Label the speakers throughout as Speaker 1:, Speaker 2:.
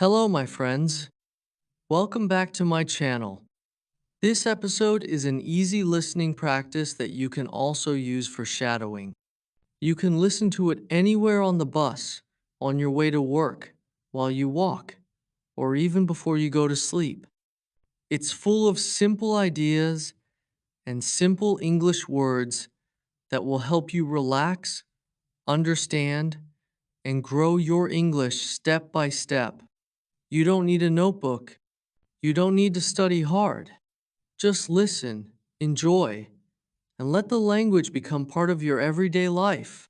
Speaker 1: Hello, my friends. Welcome back to my channel. This episode is an easy listening practice that you can also use for shadowing. You can listen to it anywhere on the bus, on your way to work, while you walk, or even before you go to sleep. It's full of simple ideas and simple English words that will help you relax, understand, and grow your English step by step. You don't need a notebook. You don't need to study hard. Just listen, enjoy, and let the language become part of your everyday life.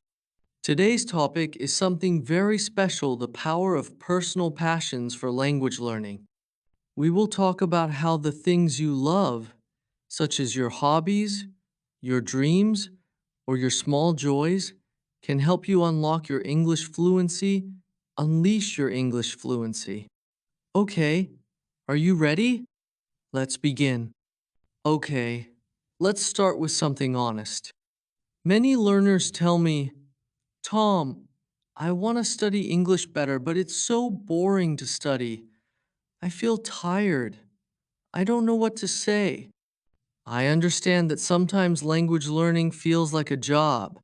Speaker 1: Today's topic is something very special: the power of personal passions for language learning. We will talk about how the things you love, such as your hobbies, your dreams, or your small joys, can help you unlock your English fluency, unleash your English fluency. Okay, are you ready? Let's begin. Okay, let's start with something honest. Many learners tell me, Tom, I want to study English better, but it's so boring to study. I feel tired. I don't know what to say. I understand that sometimes language learning feels like a job.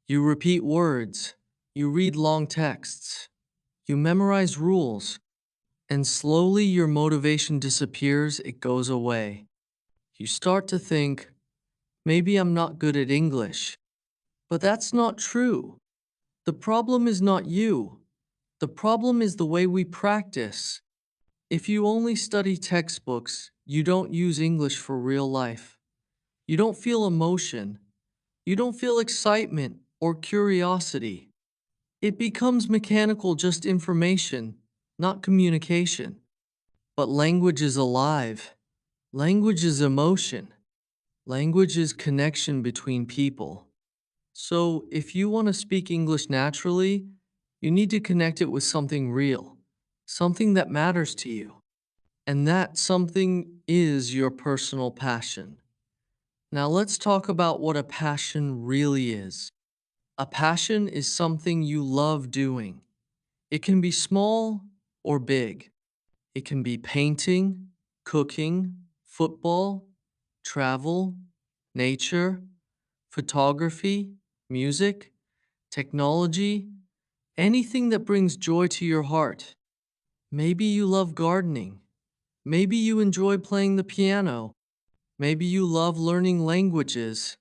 Speaker 1: You repeat words, you read long texts, you memorize rules, and slowly your motivation disappears, it goes away. You start to think, maybe I'm not good at English. But that's not true. The problem is not you. The problem is the way we practice. If you only study textbooks, you don't use English for real life. You don't feel emotion. You don't feel excitement or curiosity. It becomes mechanical, just information, not communication. But language is alive. Language is emotion. Language is connection between people. So, if you want to speak English naturally, you need to connect it with something real, something that matters to you. And that something is your personal passion. Now, let's talk about what a passion really is. A passion is something you love doing. It can be small or big. It can be painting, cooking, football, travel, nature, photography, music, technology, anything that brings joy to your heart. Maybe you love gardening. Maybe you enjoy playing the piano. Maybe you love learning languages.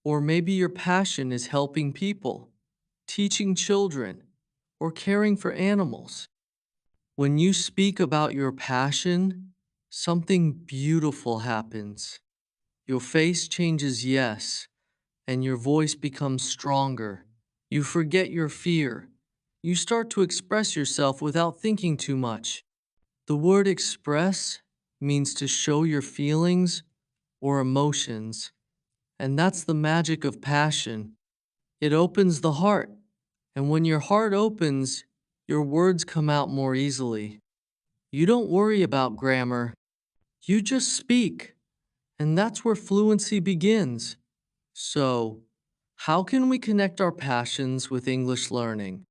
Speaker 1: Or maybe your passion is helping people, teaching children, or caring for animals. When you speak about your passion, something beautiful happens. Your face changes yes, and your voice becomes stronger. You forget your fear. You start to express yourself without thinking too much. The word express means to show your feelings or emotions, and that's the magic of passion. It opens the heart, and when your heart opens, your words come out more easily. You don't worry about grammar. You just speak, and that's where fluency begins. So, how can we connect our passions with English learning?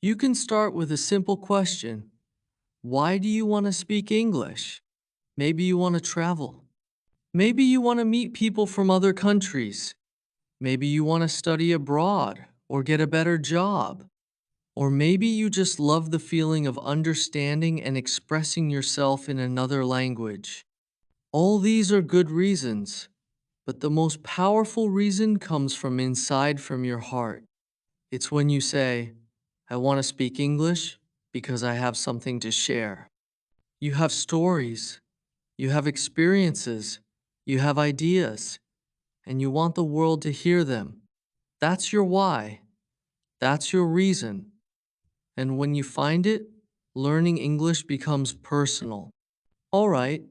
Speaker 1: You can start with a simple question. Why do you want to speak English? Maybe you want to travel. Maybe you want to meet people from other countries. Maybe you want to study abroad or get a better job. Or maybe you just love the feeling of understanding and expressing yourself in another language. All these are good reasons, but the most powerful reason comes from inside, from your heart. It's when you say, I want to speak English because I have something to share. You have stories, you have experiences, you have ideas, and you want the world to hear them. That's your why. That's your reason. And when you find it, learning English becomes personal. All right,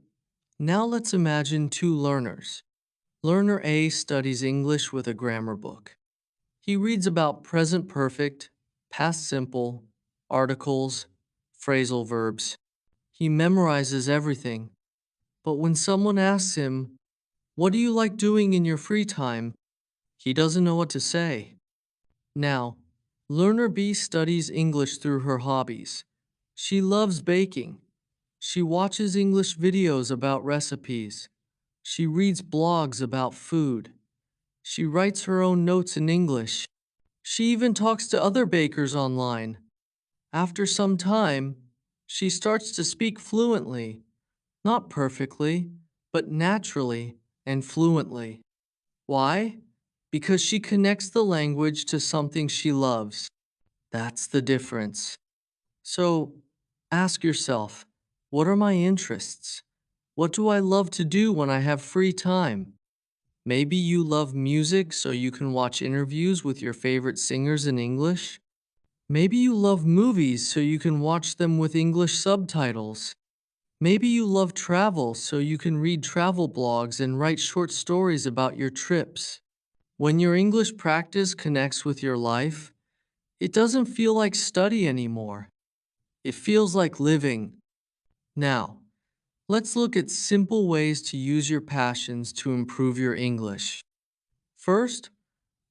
Speaker 1: now let's imagine two learners. Learner A studies English with a grammar book. He reads about present perfect, past simple, articles, phrasal verbs. He memorizes everything. But when someone asks him, what do you like doing in your free time? He doesn't know what to say. Now, Learner B studies English through her hobbies. She loves baking. She watches English videos about recipes. She reads blogs about food. She writes her own notes in English. She even talks to other bakers online. After some time, she starts to speak fluently, not perfectly, but naturally and fluently. Why? Because she connects the language to something she loves. That's the difference. So, ask yourself, what are my interests? What do I love to do when I have free time? Maybe you love music so you can watch interviews with your favorite singers in English. Maybe you love movies so you can watch them with English subtitles. Maybe you love travel so you can read travel blogs and write short stories about your trips. When your English practice connects with your life, it doesn't feel like study anymore. It feels like living. Now, let's look at simple ways to use your passions to improve your English. First,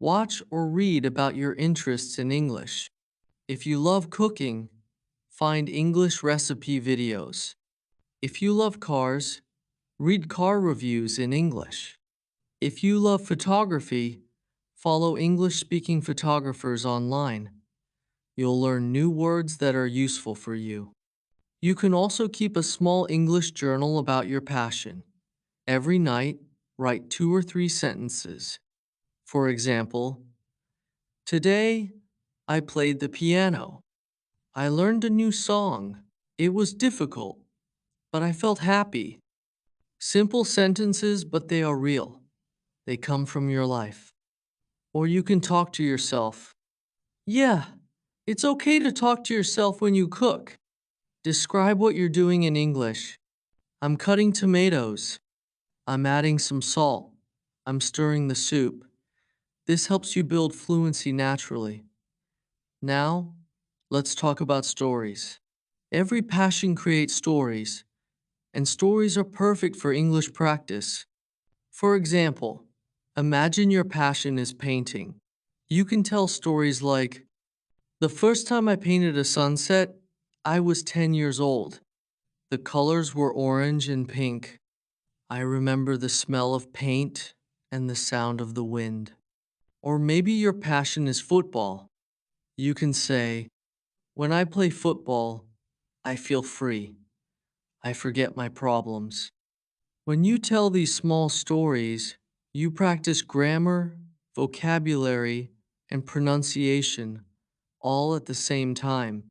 Speaker 1: watch or read about your interests in English. If you love cooking, find English recipe videos. If you love cars, read car reviews in English. If you love photography, follow English-speaking photographers online. You'll learn new words that are useful for you. You can also keep a small English journal about your passion. Every night, write 2 or 3 sentences. For example, today, I played the piano. I learned a new song. It was difficult, but I felt happy. Simple sentences, but they are real. They come from your life. Or you can talk to yourself. Yeah, it's okay to talk to yourself when you cook. Describe what you're doing in English. I'm cutting tomatoes. I'm adding some salt. I'm stirring the soup. This helps you build fluency naturally. Now, let's talk about stories. Every passion creates stories, and stories are perfect for English practice. For example, imagine your passion is painting. You can tell stories like, the first time I painted a sunset, I was 10 years old. The colors were orange and pink. I remember the smell of paint and the sound of the wind. Or maybe your passion is football. You can say, when I play football, I feel free. I forget my problems. When you tell these small stories, you practice grammar, vocabulary, and pronunciation all at the same time.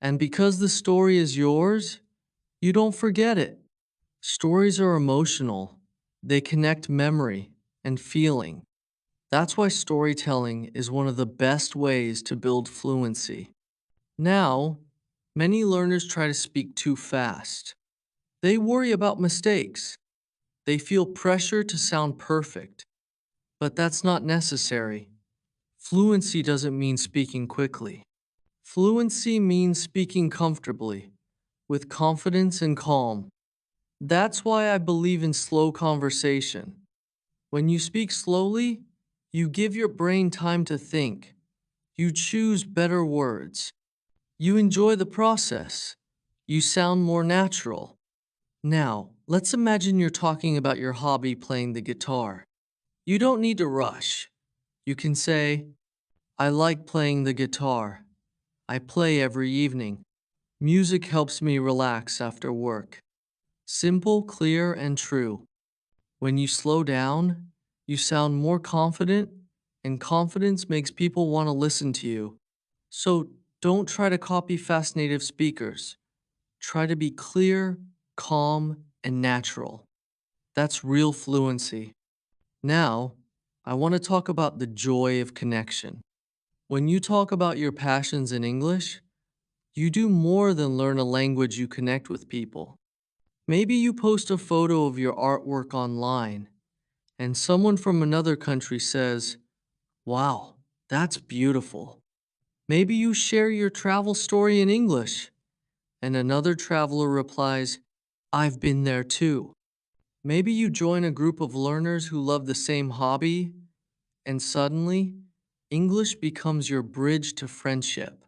Speaker 1: And because the story is yours, you don't forget it. Stories are emotional. They connect memory and feeling. That's why storytelling is one of the best ways to build fluency. Now, many learners try to speak too fast. They worry about mistakes. They feel pressure to sound perfect. But that's not necessary. Fluency doesn't mean speaking quickly. Fluency means speaking comfortably, with confidence and calm. That's why I believe in slow conversation. When you speak slowly, you give your brain time to think. You choose better words. You enjoy the process. You sound more natural. Now, let's imagine you're talking about your hobby playing the guitar. You don't need to rush. You can say, I like playing the guitar. I play every evening. Music helps me relax after work. Simple, clear, and true. When you slow down, you sound more confident, and confidence makes people want to listen to you. So don't try to copy fast native speakers. Try to be clear, calm, and natural. That's real fluency. Now, I want to talk about the joy of connection. When you talk about your passions in English, you do more than learn a language, you connect with people. Maybe you post a photo of your artwork online, and someone from another country says, wow, that's beautiful. Maybe you share your travel story in English, and another traveler replies, I've been there too. Maybe you join a group of learners who love the same hobby, and suddenly, English becomes your bridge to friendship.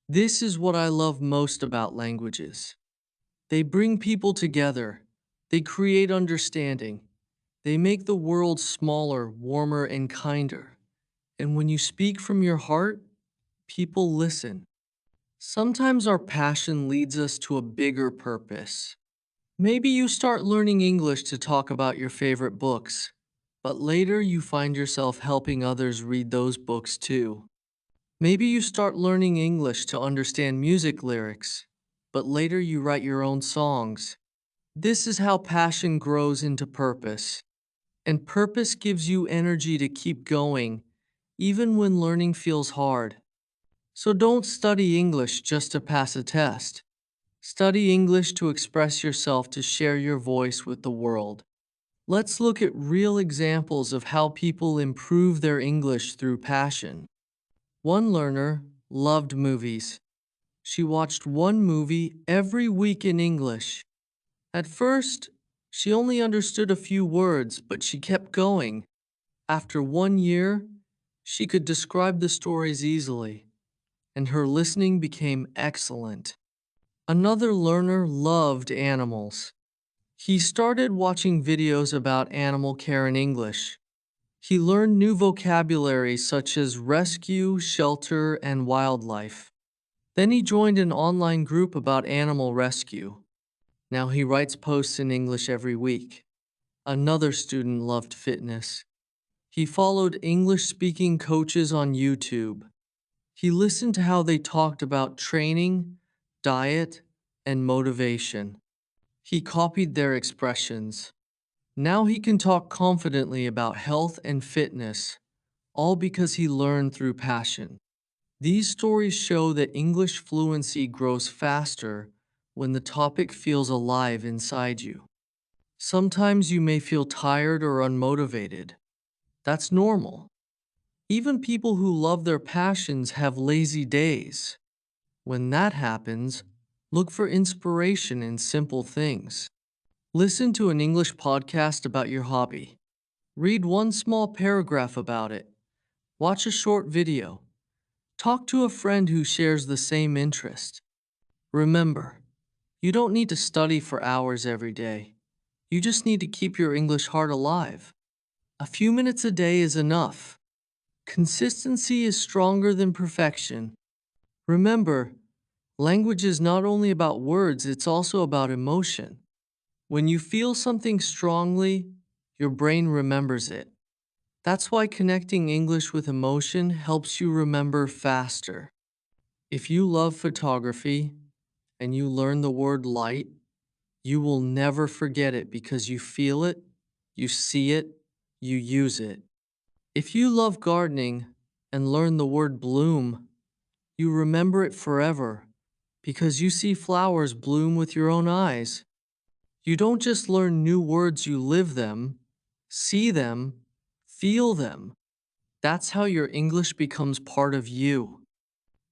Speaker 1: This is what I love most about languages. They bring people together, they create understanding, they make the world smaller, warmer, and kinder. And when you speak from your heart, people listen. Sometimes our passion leads us to a bigger purpose. Maybe you start learning English to talk about your favorite books, but later you find yourself helping others read those books too. Maybe you start learning English to understand music lyrics, but later you write your own songs. This is how passion grows into purpose, and purpose gives you energy to keep going, even when learning feels hard. So don't study English just to pass a test. Study English to express yourself, to share your voice with the world. Let's look at real examples of how people improve their English through passion. One learner loved movies. She watched one movie every week in English. At first, she only understood a few words, but she kept going. After 1 year, she could describe the stories easily, and her listening became excellent. Another learner loved animals. He started watching videos about animal care in English. He learned new vocabulary such as rescue, shelter, and wildlife. Then he joined an online group about animal rescue. Now he writes posts in English every week. Another student loved fitness. He followed English-speaking coaches on YouTube. He listened to how they talked about training, diet, and motivation. He copied their expressions. Now he can talk confidently about health and fitness, all because he learned through passion. These stories show that English fluency grows faster when the topic feels alive inside you. Sometimes you may feel tired or unmotivated. That's normal. Even people who love their passions have lazy days. When that happens, look for inspiration in simple things. Listen to an English podcast about your hobby. Read one small paragraph about it. Watch a short video. Talk to a friend who shares the same interest. Remember, you don't need to study for hours every day. You just need to keep your English heart alive. A few minutes a day is enough. Consistency is stronger than perfection. Remember, language is not only about words, it's also about emotion. When you feel something strongly, your brain remembers it. That's why connecting English with emotion helps you remember faster. If you love photography and you learn the word light, you will never forget it because you feel it, you see it, you use it. If you love gardening and learn the word bloom, you remember it forever because you see flowers bloom with your own eyes. You don't just learn new words, you live them, see them, feel them. That's how your English becomes part of you.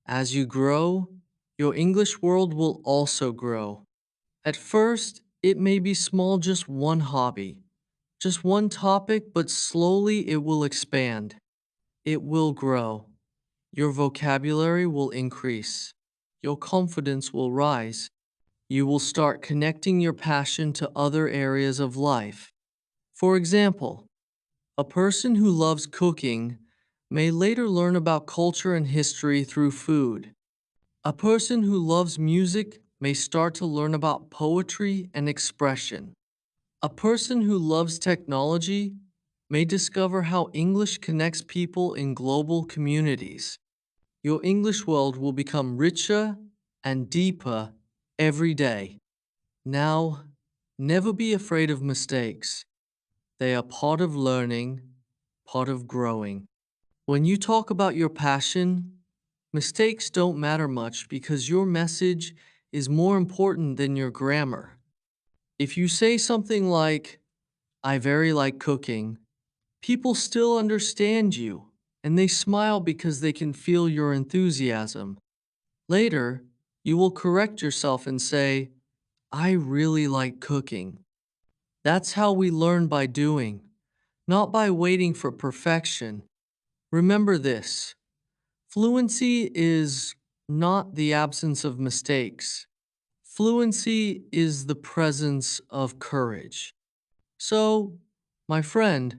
Speaker 1: As you grow, your English world will also grow. At first, it may be small, just one hobby, just one topic, but slowly it will expand. It will grow. Your vocabulary will increase. Your confidence will rise. You will start connecting your passion to other areas of life. For example, a person who loves cooking may later learn about culture and history through food. A person who loves music may start to learn about poetry and expression. A person who loves technology may discover how English connects people in global communities. Your English world will become richer and deeper every day. Now, never be afraid of mistakes. They are part of learning, part of growing. When you talk about your passion, mistakes don't matter much because your message is more important than your grammar. If you say something like, I very like cooking, people still understand you and they smile because they can feel your enthusiasm. Later, you will correct yourself and say, I really like cooking. That's how we learn, by doing, not by waiting for perfection. Remember this: fluency is not the absence of mistakes. Fluency is the presence of courage. So, my friend,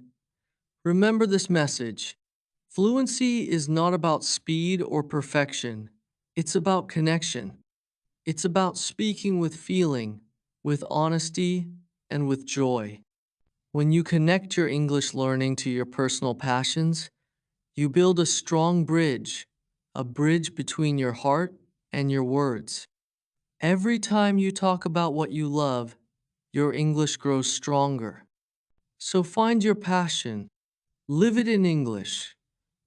Speaker 1: remember this message. Fluency is not about speed or perfection. It's about connection. It's about speaking with feeling, with honesty, and with joy. When you connect your English learning to your personal passions, you build a strong bridge, a bridge between your heart and your words. Every time you talk about what you love, your English grows stronger. So find your passion, live it in English,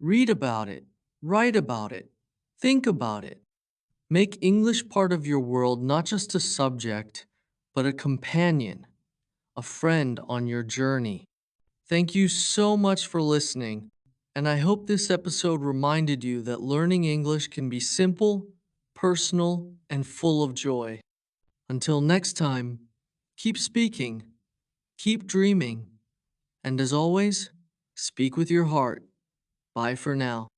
Speaker 1: read about it, write about it, think about it. Make English part of your world, not just a subject, but a companion, a friend on your journey. Thank you so much for listening, and I hope this episode reminded you that learning English can be simple, personal, and full of joy. Until next time, keep speaking, keep dreaming, and as always, speak with your heart. Bye for now.